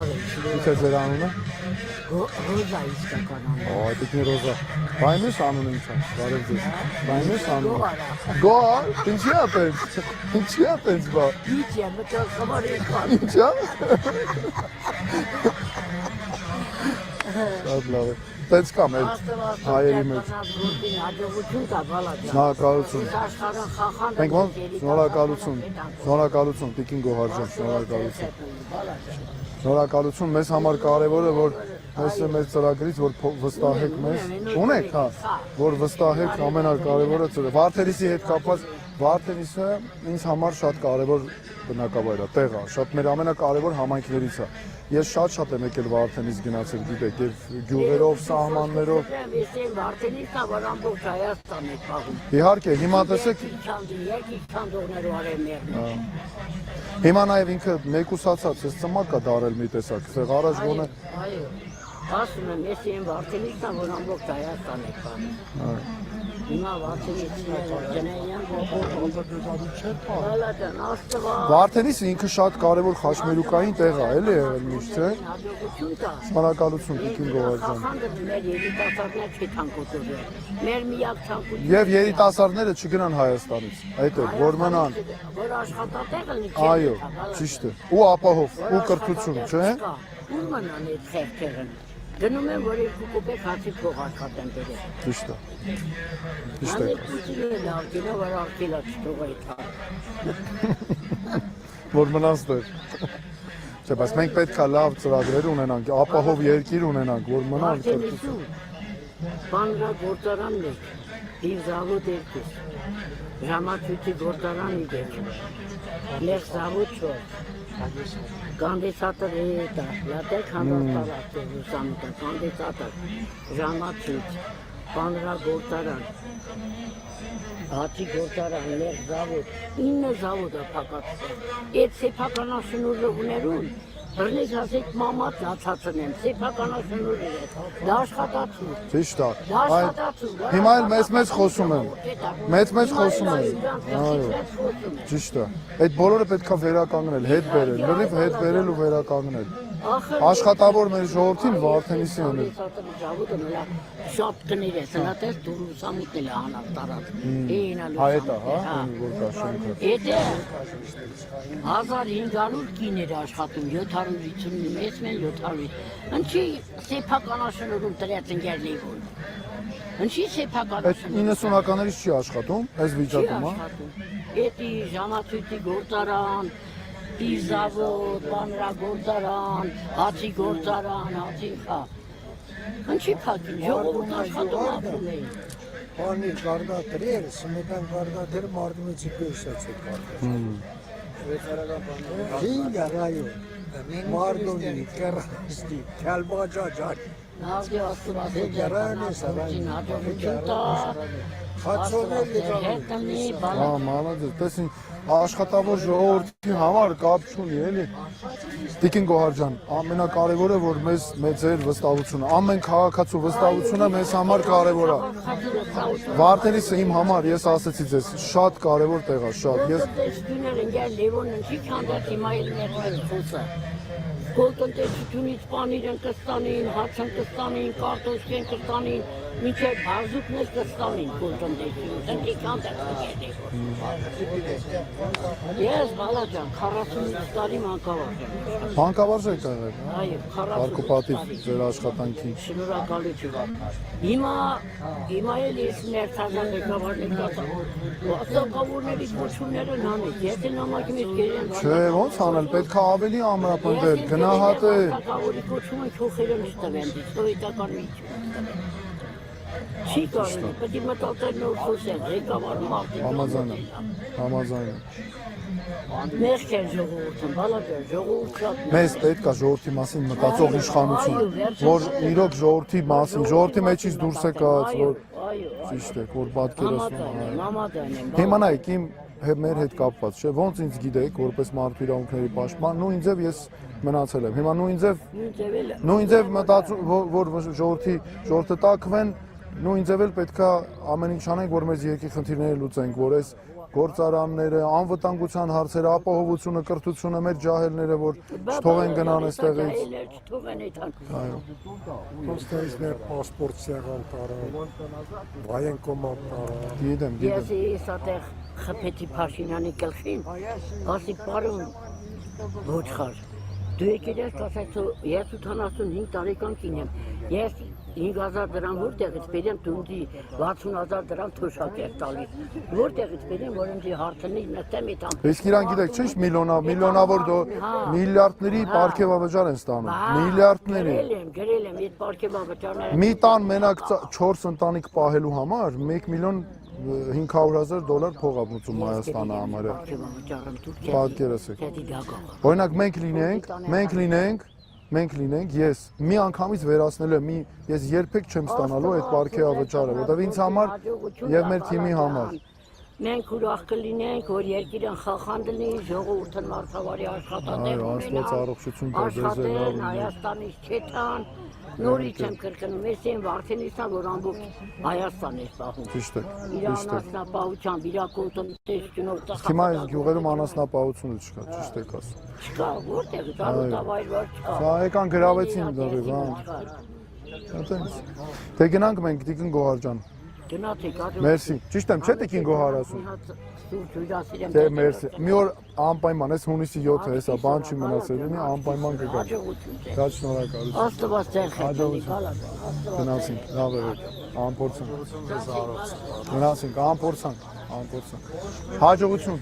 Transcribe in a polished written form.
Ինչ է ձեր անունը։ Ռոզա իսկական անունը։ Այդ դիքնի Ռոզա։ Բայնես անունը ինչ է։ Բարև ձեզ։ Բայնես անունը։ Գոհար։ Ինչի՞ է տենց։ Ինչի՞ է տենց բա։ Ինչ է մտածում խմարի կան։ Ինչ է։ Շատ լավ է։ Տենց կամ է հայերի մեջ։ Հաջողություն կա բալաջան։ Շնորհակալություն։ Աշխարհը խախանդ։ Մենք ոնց շնորհակալություն։ Շնորհակալություն Տիկին Գոհարյան, շնորհակալություն։ Շնորհակալություն մեզ համար կարևոր է որ մեզ ծրագրից որ վստահեք մեզ ունեք հա որ վստահեք ամենակարևորը Վարդենիսի հետ կապված Վարդենիսը ինձ համար շատ կարևոր բնակավայր է տեղ է շատ մեր ամենակարևոր համայնքներից է ես շատ եմ եկել Վարդենիս գնացել գիտեք եւ գյուղերով սահմաններով Վարդենիսն է որ ամբողջ Հայաստանն է պահում իհարկե հիմա տեսեք քանդողներով արեմերն Հիմա նաև ինքը մեկուսացած, ես ծմակ կա դարել մի տեսակ, սեղ առաջ գոնե Այո, ասում եմ, ես եմ Վարդենիսն եմ, որ ամբողջ Հայաստան է պահում Հիմա Վարդենիսն է Ջնեյան Վարդենիսը ինքը շատ կարևոր խաչմերուկային տեղ է, էլի եղել միշտ, չէ՞։ Հաջողություն կա Շնորհակալություն Տիկին Գոհարյան։ Խախանդը մեր երիտասարդներ չի թանկոտորել Մեր միակ թանկությունը Եվ երիտասարդները չգնան Հայաստանից, այդ է, որ մնան։ Որ աշխատատեղը լինի Այո, ճիշտ է։ Ու ապահով, ու կրթություն, չէ՞։ Ուր մնան այդ խեղճերը Գնում եմ, որ երկու կոպեկ հացի փող աշխատեն բերել։ Ճիշտ է։ Ճիշտ է։ Անելքությունը լավ գինա, որ արկելա չթող այդ Որ մնաս դեր։ Չէ, բայց մենք պետք է լավ ծրագրեր ունենանք, ապահով երկիր ունենանք, որ մնան կրթություն։ Բանրա գործարանն է, դիվզավոդ երկուս, ժամացույցի գործարան իդեք, լեղ զավոդ չոր, կանդեսատր էտա, լատեք հանդաստարացը ուսանուտը, կանդեսատր, ժամացույց, բանրա գործարան, հացի գործարան, լեղ զավոդ, 9 զավոդ է պակացը, այդ սեփականաշնորհներուն Բրնիկ ասեք մամատ լացածն եմ, սեփականաշնորհ է, դա աշխատացու։ Ճիշտ է։ Դա աշխատացու։ Հիմա էլ մեծ խոսում են։ Մեծ խոսում են։ Այո։ Ճիշտ է։ Այդ բոլորը պետքա վերականգնել, հետ բերել, լրիվ հետ բերել ու վերականգնել։ Աշխատավոր մեր ժողովրդին Վարդենիսյանն է։ Շատ կներ է, սնատես դու լուսամուտն էլ հանավ տարած։ Այդ է, հա, որ կա շենքը։ Եթե 1500 կիներ աշխատում, 750, մեզ 700։ Ինչի սեփականաշնորհում տրած ընկերներին։ Ինչի սեփականաշնորհում։ Այդ 90-ականներից չի աշխատում, այս վիճակում, հա։ Էդի ժամացույցի գործարան, Իզավոդ, բանրագործարան, հացի գործարան, հացի խա։ Ինչի փակին, ժողովուրդ աշխատում ապրում էին։ Բանի գարդատեր, սմետան գարդատեր մարդմիցի պեսաց է գարդատեր։ Հինգ առայո, մարդոնի, կերաստի, կալբաջաջար։ Նազգի աստված է գերան է սավային հաջողություն տա, Հացոնել հետնի բալա։ Հա, մալադես, տեսին աշխատավոր ժողովրդի համար կապ չունի, էլի։ Տիկին Գոհարյան, ամենակարևորը որ մեզ ձեր վստահությունը, ամեն քաղաքացու վստահությունը մեզ համար կարևոր է։ Վարդենիսը իմ համար, ես ասեցի ձեզ, շատ կարևոր տեղ է, շատ։ Ես Տնտեսություններ ընկեր Լևոնն ինչի քանդած հիմա էլ ներքել խոսը։ Գոլտնտեսությունից պանիրն կստանին, հացն կստանին, կարտոշկեն կստանին, մինչև բազուկներ կստանին գոլտնտեսություն։ Ինչի քանդած ընկերներ։ Ես բալաջան 48 տարի մանկավարժ եմ։ մանկավարժ եք եղել, հա։ Այո, 48 Հարկոպատիվ ձեր աշխատանքին։ Շնորհակալություն։ Հիմա էլ ես ներթազան ղեկավարներ կացա։ Արտակավորների գոչումները նամիկ, եթե նամակի մեջ գերեն։ Չէ, ոնց անել, պետք է ավելի ամրապնդել, գնահատել։ Արտակավորի գոչումը քոխերը միշտվեն, սովետական միջում։ Չի կարող, պետք է մտածել նոր խոսել, ղեկավար մարդիկ։ Համաձայն եմ։ Մեղք է ժողովուրդը, բալաջան, ժողովուրդ շատ։ Մեզ պետք է ժողովրդի մասին մտածող իշխանություն, որ իրոք ժողովրդի մասին, ժողովրդի մեջից դուրս է գած, որ ճիշտ է, որ պատկերացնում։ Հիմա նայեք իմ մեր հետ կապված, չէ՞, ոնց ինձ գիտեք, որպես մարդու իրավունքների պաշտպան, նույն ձև ես մնացել եմ։ Հիմա նույն ձև մտածում, որ ժողովրդը տակվեն, նույն ձև էլ պետք է ամեն ինչ անենք, որ մեզ երկի խնդիրները լուծենք, որ այս գործարանները, անվտանգության հարցերը, ապահովությունը, կրթությունը, մեր ջահելները, որ չթողեն գնան այստեղից։ Չթողեն այդան։ Այո։ Просто из մեր паспорտ սեղան տարան, военкомат տարան։ Գիտեմ, Ես գիտեմ։ ես ատեղ խփեցի Փաշինյանի գլխին, ասի պարոն ոչ խար։ Դու եկել ես ասացու, ես 85 տարեկան կին եմ։ Ես 5000 դրամ որտեղից բերեմ դունդի 60000 դրամ թոշակ ես տալիս։ Որտեղից բերեմ, որ ինձ հարցնի նստեմ այդան։ Իսկ իրան գիտեք, չէ՞, միլիոնավոր միլիարդների պարգևավճար են ստանում։ Միլիարդների։ Գրել եմ այդ պարգևավճարները։ Մի տան մենակ 4 ընտանիք պահելու համար 1 միլիոն 500,000 դոլար փող է մուծում Հայաստանը համարյա։ Պատկերացեք։ Օրինակ մենք լինենք, ես մի անգամից վերացնելու եմ, ես երբեք չեմ ստանալու այդ պարգևավճարը, որտեղ ինձ համար եւ մեր թիմի համար։ Մենք ուրախ կլինենք, որ երկիրը խախանդնի, ժողովուրդը մարդավարի աշխատատեղ Աստված առողջություն տա, աշխատեն, Հայաստանից չեթան, նորից եմ կրկնում, ես եմ Վարդենիսան, որ ամբողջ Հայաստան է պահում։ Ճիշտ է։ Իր անասնապահությամբ, իր կոլտնտեսությունով Հիմա այս գյուղերում անասնապահությունը չկա, ճիշտ եք ասում։ չկա, որտեղ ծառուտավայր որ չկա։ Սա եկան գրավեցին դեռ, Այդպես։ Դե գնանք մենք Տիկին Գոհար Գնացեք, Մերսի։ Ճիշտ եմ, չէ՞ Տիկին Գոհար ասում։ Դե մերսի։ Մի օր անպայման, այս հունիսի 7-ը, հեսա բան չի մնացել, ինի անպայման կգա։ Դա շնորհակալություն։ Աստված ձեր խելքի գալա։ Գնացինք, լավ եղեք, անփորձանք։ Գնացինք, անփորձանք։ Հաջողություն։